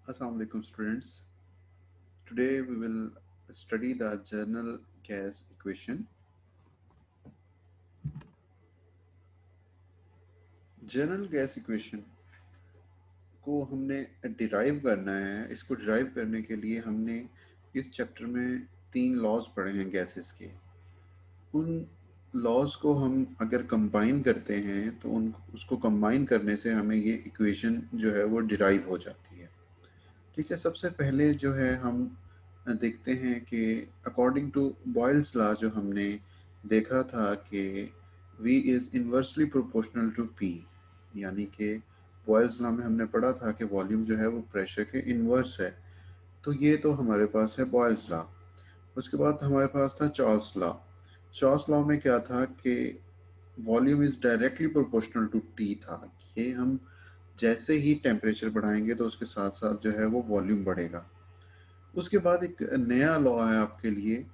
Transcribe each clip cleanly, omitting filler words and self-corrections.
Assalamu alaikum students. Today we will study the general gas equation. General gas equation को हमने derive करना है। इसको डिराइव करने के लिए हमने इस चैप्टर में 3 लॉज पढ़े हैं गैसेस के। उन लॉज को हम अगर कंबाइन करते हैं तो उन उसको कंबाइन करने से हमें ये इक्वेशन जो है वो डिराइव हो जाती है। ठीक है, सबसे पहले जो है हम देखते हैं कि अकॉर्डिंग टू बॉयल्स लॉ जो हमने देखा था कि V is inversely proportional to P, यानी कि बॉयल्स लॉ में हमने पढ़ा था कि वॉल्यूम जो है वो प्रेशर के इन्वर्स है। तो ये तो हमारे पास है बॉयल्स लॉ। उसके बाद हमारे पास था चार्ल्स लॉ। चार्ल्स लॉ में क्या था कि volume is directly proportional to T था। ये हम जैसे ही टेम्परेचर बढ़ाएंगे तो उसके साथ साथ जो है वो वॉल्यूम बढ़ेगा। उसके बाद एक नया लॉ है आपके लिए,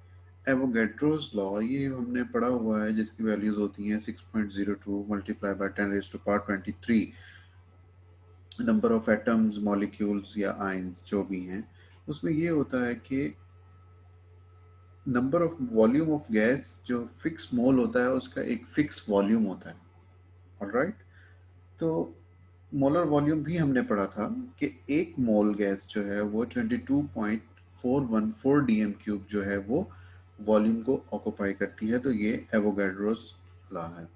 एवोगैड्रोस लॉ। ये हमने पढ़ा हुआ है, जिसकी वैल्यूज होती हैं 6.02 multiply by 10⁻⁻23 number of atoms, molecules या आयंस जो भी हैं। उसमें ये होता है कि number of volume of gas जो फिक्स मोल होता है उसका एक फिक्स वॉल्यूम होता है। ऑलराइट, तो मोलर वॉल्यूम भी हमने पढ़ा था कि एक मोल गैस जो है वो 22.414 डीएम क्यूब जो है वो वॉल्यूम को ऑक्यूपाई करती है। तो ये एवोगैड्रोस लॉ है।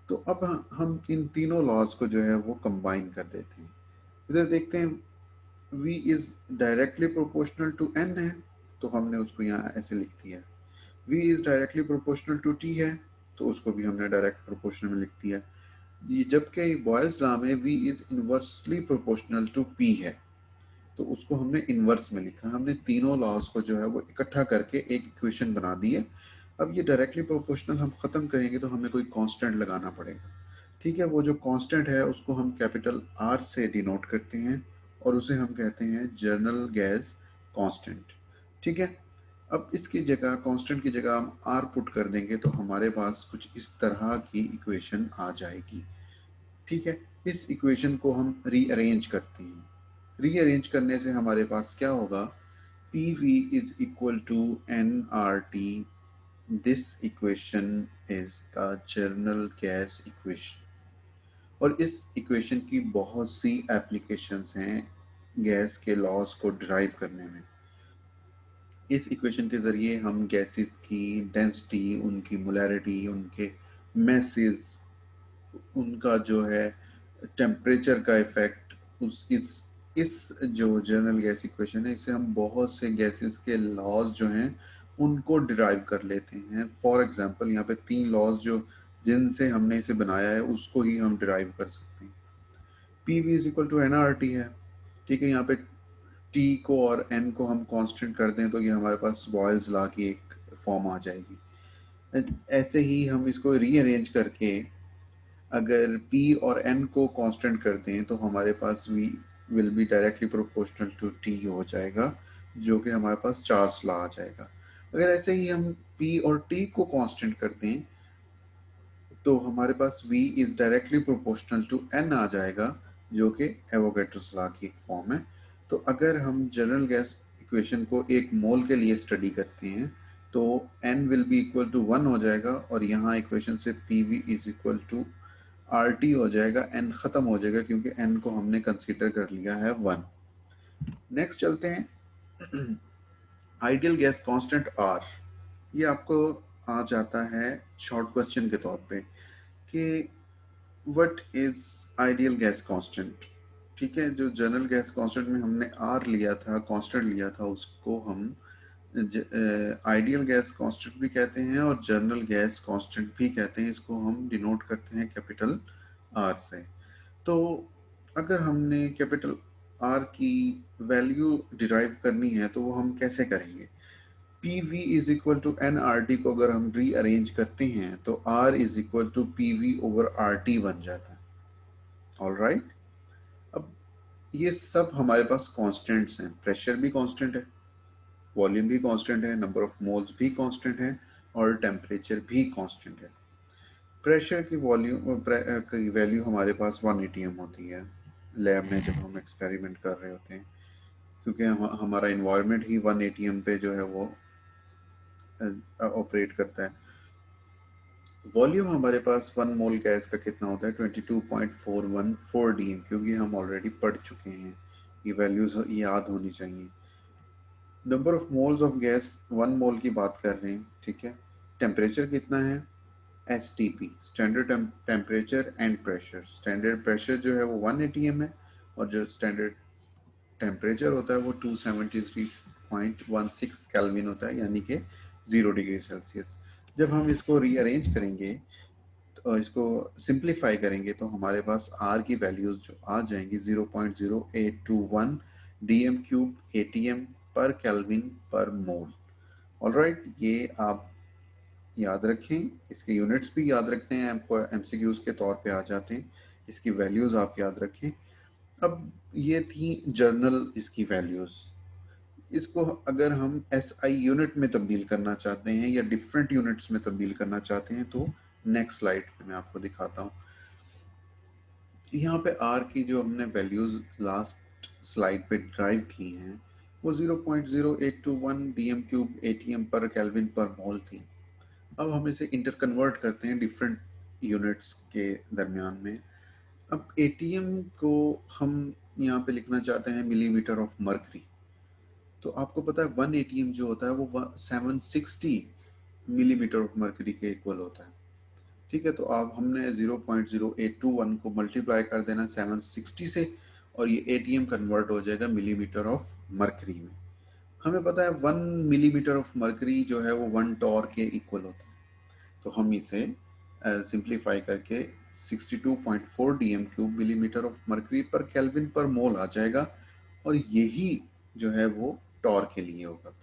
तो अब हम इन तीनों लॉज को जो है वो कंबाइन कर देते हैं। इधर देखते हैं, V is directly proportional to N है, तो हमने उसको यहाँ ऐसे लिख दिया। V is directly proportional to T है, तो उसको भी हमने डायरेक्ट प्रोपोर्शनल में लिख दिया। ये जबकि बॉयल्स लॉ में V is inversely proportional to P है, तो उसको हमने इनवर्स में लिखा। हमने तीनों लॉज को जो है वो इकट्ठा करके एक इक्वेशन बना दी है। अब ये डायरेक्टली प्रोपोर्शनल हम ख़त्म करेंगे तो हमें कोई कांस्टेंट लगाना पड़ेगा। ठीक है, वो जो कांस्टेंट है उसको हम कैपिटल R से डिनोट करते हैं और उसे हम कहते हैं जर्नल गैस कांस्टेंट। ठीक है, अब इसकी जगह, कांस्टेंट की जगह हम R पुट कर देंगे तो हमारे पास कुछ इस तरह की इक्वेशन आ जाएगी। ठीक है, इस इक्वेशन को हम रीअरेंज करते हैं। रीअरेंज करने से हमारे पास क्या होगा, P V is equal to N R T. This equation is the general gas equation. और इस इक्वेशन की बहुत सी एप्लीकेशंस हैं गैस के लॉज को डिराइव करने में। इस इक्वेशन के ज़रिए हम गैसेस की डेंसिटी, उनकी मोलैरिटी, उनके मैसेज, उनका जो है टेम्परेचर का इफेक्ट, उस इस जो जनरल गैस इक्वेशन है, इसे हम बहुत से गैसेस के लॉज जो हैं उनको डिराइव कर लेते हैं। फॉर एग्जांपल यहाँ पे 3 लॉज जो जिनसे हमने इसे बनाया है उसको ही हम डिराइव कर सकते हैं। P V is equal to N R T है। ठीक है, यहाँ पे टी को और एन को हम कांस्टेंट कर दें तो ये हमारे पास बॉयल्स लॉ की एक फॉर्म आ जाएगी। ऐसे ही हम इसको रीअरेंज करके अगर P और N को कांस्टेंट कर दें तो हमारे पास V will be directly proportional to T हो जाएगा, जो कि हमारे पास चार्ल्स लॉ आ जाएगा। अगर ऐसे ही हम P और T को कांस्टेंट कर दें तो हमारे पास V is directly proportional to N आ जाएगा, जो कि एवोगैड्रोस लॉ की एक फॉर्म है। तो अगर हम जनरल गैस इक्वेशन को एक मोल के लिए स्टडी करते हैं तो N will be equal to 1 हो जाएगा, और यहाँ इक्वेशन से P V is equal to R T हो जाएगा। एन खत्म हो जाएगा क्योंकि एन को हमने कंसीडर कर लिया है 1। नेक्स्ट चलते हैं, आइडियल गैस कांस्टेंट आर। ये आपको आ जाता है शॉर्ट क्वेश्चन के तौर पे कि what is ideal gas constant. ठीक है, जो जनरल गैस कांस्टेंट में हमने आर लिया था, कांस्टेंट लिया था, उसको हम आइडियल गैस कांस्टेंट भी कहते हैं और जनरल गैस कांस्टेंट भी कहते हैं। इसको हम डिनोट करते हैं कैपिटल आर से। तो अगर हमने कैपिटल आर की वैल्यू डिराइव करनी है तो वो हम कैसे करेंगे। P V is equal to N R T को अगर हम रीअरेंज करते हैं तो R is equal to P V over R T बन जाता है। ऑल राइट, अब ये सब हमारे पास कॉन्स्टेंट्स हैं। प्रेशर भी कॉन्स्टेंट है, वॉल्यूम भी कांस्टेंट है, नंबर ऑफ मोल्स भी कांस्टेंट है, और टेम्परेचर भी कांस्टेंट है। प्रेशर की वॉल्यूम की वैल्यू हमारे पास 1 atm होती है लैब में जब हम एक्सपेरिमेंट कर रहे होते हैं। क्योंकि हमारा इन्वायरमेंट ही 1 एटीएम पे जो है वो ऑपरेट करता है। वॉल्यूम हमारे पास 1 मोल गैस का कितना होता है, 22.414 डीएम, क्योंकि हम ऑलरेडी पढ़ चुके हैं, ये वैल्यूज याद होनी चाहिए। Number of moles of gas 1 मोल की बात कर रहे हैं, ठीक है। टेम्परेचर कितना है, S T P, standard temperature and pressure. Standard pressure जो है वो 1 एटीएम है, और जो स्टैंडर्ड टेम्परेचर होता है वो 273.16 केल्विन होता है, यानी कि 0 डिग्री सेल्सियस। जब हम इसको रीअरेंज करेंगे तो इसको सिंप्लीफाई करेंगे तो हमारे पास आर की वैल्यूज जो आ जाएंगी 0.0821 D M cube A T M पर केल्विन पर मोल। ऑलराइट, ये आप याद रखें, इसके यूनिट्स भी याद रखते हैं, आपको एमसीक्यूज के तौर पे आ जाते हैं, इसकी वैल्यूज आप याद रखें। अब ये थी जर्नल इसकी वैल्यूज। इसको अगर हम एस आई यूनिट में तब्दील करना चाहते हैं या डिफरेंट यूनिट्स में तब्दील करना चाहते हैं तो नेक्स्ट स्लाइड पे मैं आपको दिखाता हूँ। यहाँ पे आर की जो हमने वैल्यूज लास्ट स्लाइड पे ड्राइव की हैं वो 0.0821 D M cube A T M पर केल्विन पर मोल थी। अब हम इसे इंटर कन्वर्ट करते हैं डिफरेंट यूनिट्स के दरमियान में। अब एटीएम को हम यहाँ पे लिखना चाहते हैं मिलीमीटर ऑफ मर्करी। तो आपको पता है 1 एटीएम जो होता है वो 760 मिलीमीटर ऑफ मर्करी के इक्वल होता है, ठीक है। तो आप हमने 0.0821 को मल्टीप्लाई कर देना 760 से, और ये एटीएम कन्वर्ट हो जाएगा मिलीमीटर ऑफ मर्करी में। हमें पता है 1 मिलीमीटर ऑफ मर्करी जो है वो 1 टॉर के इक्वल होता है। तो हम इसे सिंप्लीफाई करके 62.4 d M cube millimetre of mercury per kelvin पर मोल आ जाएगा, और यही जो है वो टॉर के लिए होगा।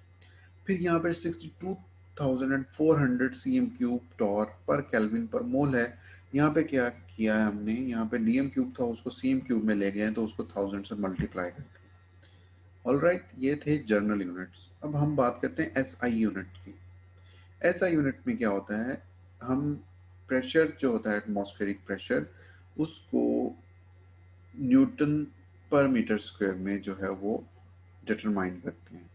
फिर यहाँ पे 62,400 c m cube torr per kelvin पर मोल है। यहाँ पे क्या किया है हमने, यहाँ पे डी एम क्यूब था उसको सी एम क्यूब में ले गए हैं, तो उसको 1000 से मल्टीप्लाई करते हैं। ऑलराइट, ये थे जर्नल यूनिट्स। अब हम बात करते हैं एस आई यूनिट की। एस आई यूनिट में क्या होता है, हम प्रेशर जो होता है एटमॉस्फेरिक प्रेशर, उसको न्यूटन पर मीटर स्क्वायर में जो है वो डिटरमाइन करते हैं,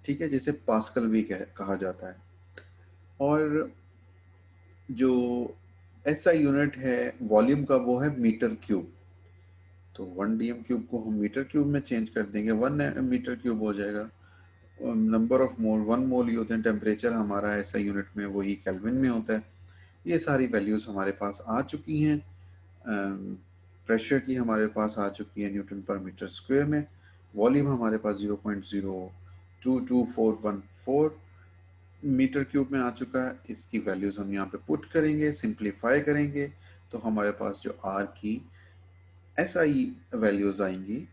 ठीक है, जिसे पास्कल भी कहा जाता है। और जो एस आई यूनिट है वॉल्यूम का वो है मीटर क्यूब। तो 1 डी एम क्यूब को हम मीटर क्यूब में चेंज कर देंगे, 1 मीटर क्यूब हो जाएगा। नंबर ऑफ मोल 1 मोल ही होते हैं। टेम्परेचर हमारा एसआई यूनिट में वही केल्विन में होता है। ये सारी वैल्यूज हमारे पास आ चुकी हैं। प्रेशर की हमारे पास आ चुकी है न्यूटन पर मीटर स्क्वायर में। वॉल्यूम हमारे पास 0.022414 मीटर क्यूब में आ चुका है। इसकी वैल्यूज हम यहाँ पे पुट करेंगे, सिंप्लीफाई करेंगे, तो हमारे पास जो आर की एस आई वैल्यूज आएंगी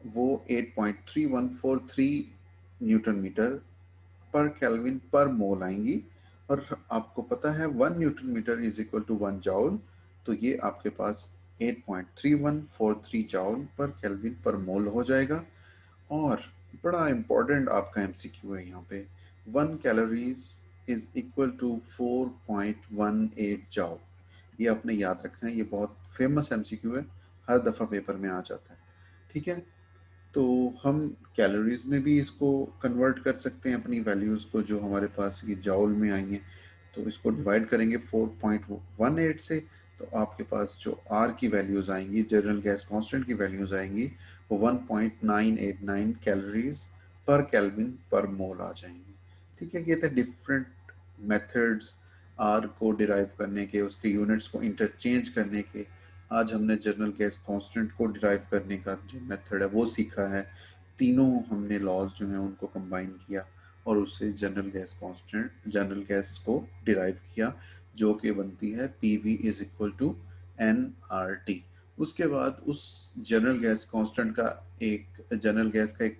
वो 8.3143 न्यूटन मीटर पर केल्विन पर मोल आएंगी। और आपको पता है 1 newton metre is equal to 1 joule, तो ये आपके पास 8.3143 जाउल पर केल्विन पर मोल हो जाएगा। और बड़ा इंपॉर्टेंट आपका एमसीक्यू है यहाँ पे, 1 calories is equal to 4.18 joule. ये आपने याद रखना है, ये बहुत फेमस एमसीक्यू है, हर दफ़ा पेपर में आ जाता है, ठीक है। तो हम कैलोरीज में भी इसको कन्वर्ट कर सकते हैं अपनी वैल्यूज़ को, जो हमारे पास ये जाउल में आई हैं। तो इसको डिवाइड करेंगे 4.18 से, तो आपके पास जो आर की वैल्यूज़ आएंगी, जनरल गैस कांस्टेंट की वैल्यूज़ आएंगी, वो 1.989 कैलोरीज पर केल्विन पर मोल आ जाएंगी, ठीक है। ये थे डिफरेंट मेथड्स आर को डिराइव करने के, उसके यूनिट्स को इंटरचेंज करने के। आज हमने जनरल गैस कांस्टेंट को डिराइव करने का जो मेथड है वो सीखा है। तीनों हमने लॉज जो हैं उनको कंबाइन किया, और उससे general gas constant, general gas को डिराइव किया, जो कि बनती है P V is equal to N R T. उसके बाद उस जनरल गैस कांस्टेंट का एक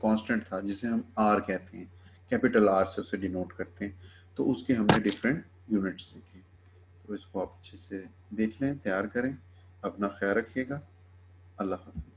कांस्टेंट था जिसे हम आर कहते हैं, कैपिटल आर से उसे डिनोट करते हैं। तो उसके हमने डिफरेंट यूनिट्स देखे। तो इसको आप अच्छे से देख लें, तैयार करें। अपना ख्याल रखिएगा। अल्लाह हाफ़िज़।